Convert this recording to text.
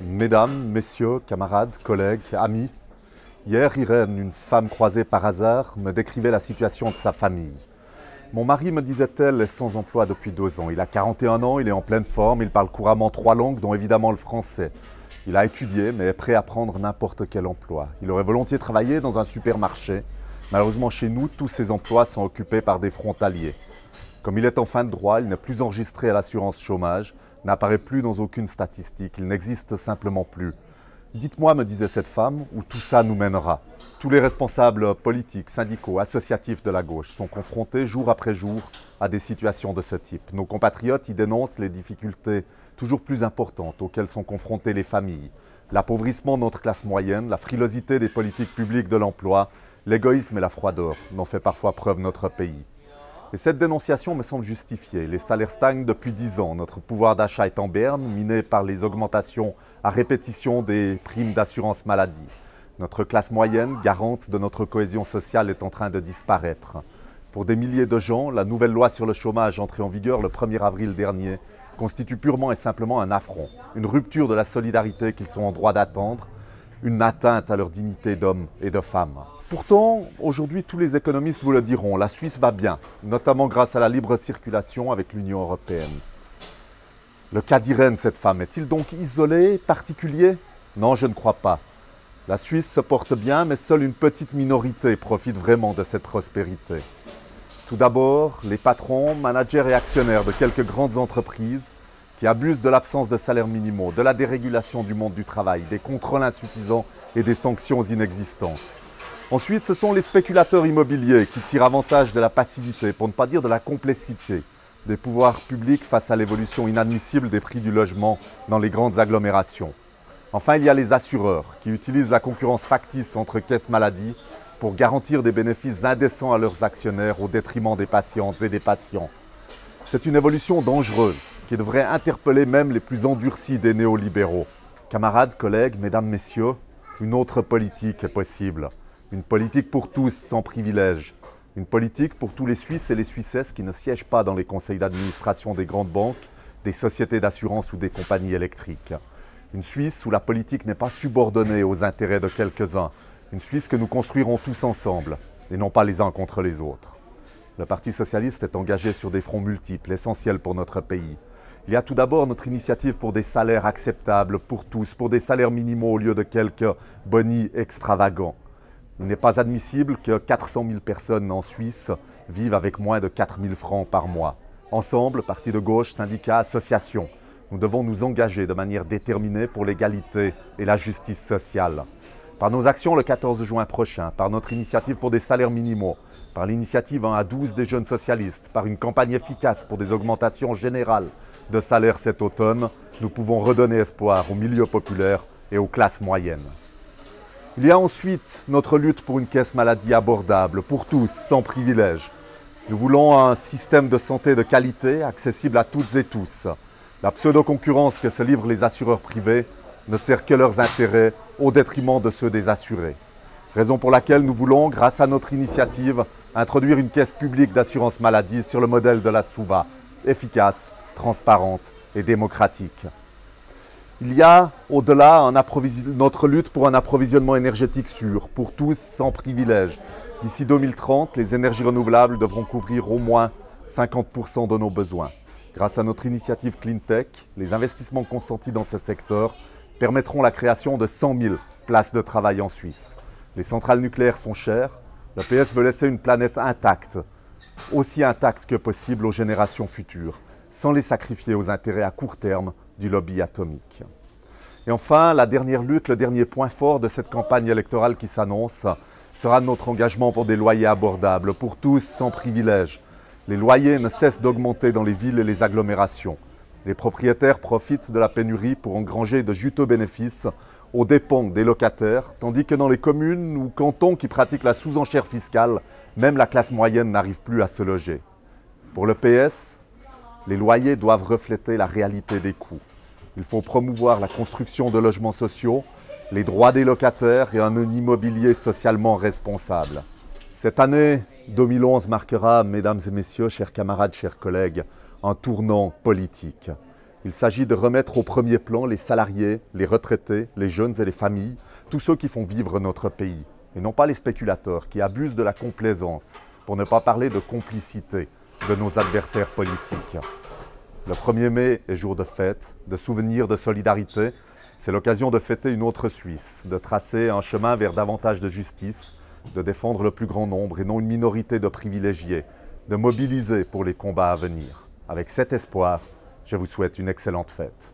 Mesdames, messieurs, camarades, collègues, amis, hier, Irène, une femme croisée par hasard, me décrivait la situation de sa famille. Mon mari, me disait-elle, est sans emploi depuis 2 ans. Il a 41 ans, il est en pleine forme, il parle couramment 3 langues, dont évidemment le français. Il a étudié, mais est prêt à prendre n'importe quel emploi. Il aurait volontiers travaillé dans un supermarché. Malheureusement, chez nous, tous ces emplois sont occupés par des frontaliers. Comme il est en fin de droit, il n'est plus enregistré à l'assurance chômage, n'apparaît plus dans aucune statistique, il n'existe simplement plus. Dites-moi, me disait cette femme, où tout ça nous mènera. Tous les responsables politiques, syndicaux, associatifs de la gauche sont confrontés jour après jour à des situations de ce type. Nos compatriotes y dénoncent les difficultés toujours plus importantes auxquelles sont confrontées les familles. L'appauvrissement de notre classe moyenne, la frilosité des politiques publiques de l'emploi, l'égoïsme et la froideur dont fait parfois preuve notre pays. Et cette dénonciation me semble justifiée. Les salaires stagnent depuis 10 ans. Notre pouvoir d'achat est en berne, miné par les augmentations à répétition des primes d'assurance maladie. Notre classe moyenne, garante de notre cohésion sociale, est en train de disparaître. Pour des milliers de gens, la nouvelle loi sur le chômage entrée en vigueur le 1er avril dernier constitue purement et simplement un affront, une rupture de la solidarité qu'ils sont en droit d'attendre, une atteinte à leur dignité d'hommes et de femmes. Pourtant, aujourd'hui, tous les économistes vous le diront, la Suisse va bien, notamment grâce à la libre circulation avec l'Union européenne. Le cas d'Irène, cette femme, est-il donc isolé, particulier? Non, je ne crois pas. La Suisse se porte bien, mais seule une petite minorité profite vraiment de cette prospérité. Tout d'abord, les patrons, managers et actionnaires de quelques grandes entreprises qui abusent de l'absence de salaires minimaux, de la dérégulation du monde du travail, des contrôles insuffisants et des sanctions inexistantes. Ensuite, ce sont les spéculateurs immobiliers qui tirent avantage de la passivité, pour ne pas dire de la complicité, des pouvoirs publics face à l'évolution inadmissible des prix du logement dans les grandes agglomérations. Enfin, il y a les assureurs qui utilisent la concurrence factice entre caisses maladie pour garantir des bénéfices indécents à leurs actionnaires au détriment des patientes et des patients. C'est une évolution dangereuse qui devrait interpeller même les plus endurcis des néolibéraux. Camarades, collègues, mesdames, messieurs, une autre politique est possible. Une politique pour tous, sans privilèges. Une politique pour tous les Suisses et les Suissesses qui ne siègent pas dans les conseils d'administration des grandes banques, des sociétés d'assurance ou des compagnies électriques. Une Suisse où la politique n'est pas subordonnée aux intérêts de quelques-uns. Une Suisse que nous construirons tous ensemble, et non pas les uns contre les autres. Le Parti socialiste est engagé sur des fronts multiples, essentiels pour notre pays. Il y a tout d'abord notre initiative pour des salaires acceptables pour tous, pour des salaires minimaux au lieu de quelques bonis extravagants. Il n'est pas admissible que 400 000 personnes en Suisse vivent avec moins de 4 000 francs par mois. Ensemble, partis de gauche, syndicats, associations, nous devons nous engager de manière déterminée pour l'égalité et la justice sociale. Par nos actions le 14 juin prochain, par notre initiative pour des salaires minimaux, par l'initiative 1 à 12 des jeunes socialistes, par une campagne efficace pour des augmentations générales de salaires cet automne, nous pouvons redonner espoir aux milieux populaires et aux classes moyennes. Il y a ensuite notre lutte pour une caisse maladie abordable, pour tous, sans privilèges. Nous voulons un système de santé de qualité, accessible à toutes et tous. La pseudo-concurrence que se livrent les assureurs privés ne sert que leurs intérêts au détriment de ceux des assurés. Raison pour laquelle nous voulons, grâce à notre initiative, introduire une caisse publique d'assurance maladie sur le modèle de la SUVA, efficace, transparente et démocratique. Il y a, au-delà, notre lutte pour un approvisionnement énergétique sûr, pour tous, sans privilèges. D'ici 2030, les énergies renouvelables devront couvrir au moins 50% de nos besoins. Grâce à notre initiative CleanTech, les investissements consentis dans ce secteur permettront la création de 100 000 places de travail en Suisse. Les centrales nucléaires sont chères. Le PS veut laisser une planète intacte, aussi intacte que possible aux générations futures, sans les sacrifier aux intérêts à court terme du lobby atomique. Et enfin, la dernière lutte, le dernier point fort de cette campagne électorale qui s'annonce sera notre engagement pour des loyers abordables, pour tous, sans privilèges. Les loyers ne cessent d'augmenter dans les villes et les agglomérations. Les propriétaires profitent de la pénurie pour engranger de juteux bénéfices aux dépens des locataires, tandis que dans les communes ou cantons qui pratiquent la sous-enchère fiscale, même la classe moyenne n'arrive plus à se loger. Pour le PS, les loyers doivent refléter la réalité des coûts. Il faut promouvoir la construction de logements sociaux, les droits des locataires et un immobilier socialement responsable. Cette année 2011 marquera, mesdames et messieurs, chers camarades, chers collègues, un tournant politique. Il s'agit de remettre au premier plan les salariés, les retraités, les jeunes et les familles, tous ceux qui font vivre notre pays, et non pas les spéculateurs qui abusent de la complaisance, pour ne pas parler de complicité, de nos adversaires politiques. Le 1er mai est jour de fête, de souvenir, de solidarité. C'est l'occasion de fêter une autre Suisse, de tracer un chemin vers davantage de justice, de défendre le plus grand nombre et non une minorité de privilégiés, de mobiliser pour les combats à venir. Avec cet espoir, je vous souhaite une excellente fête.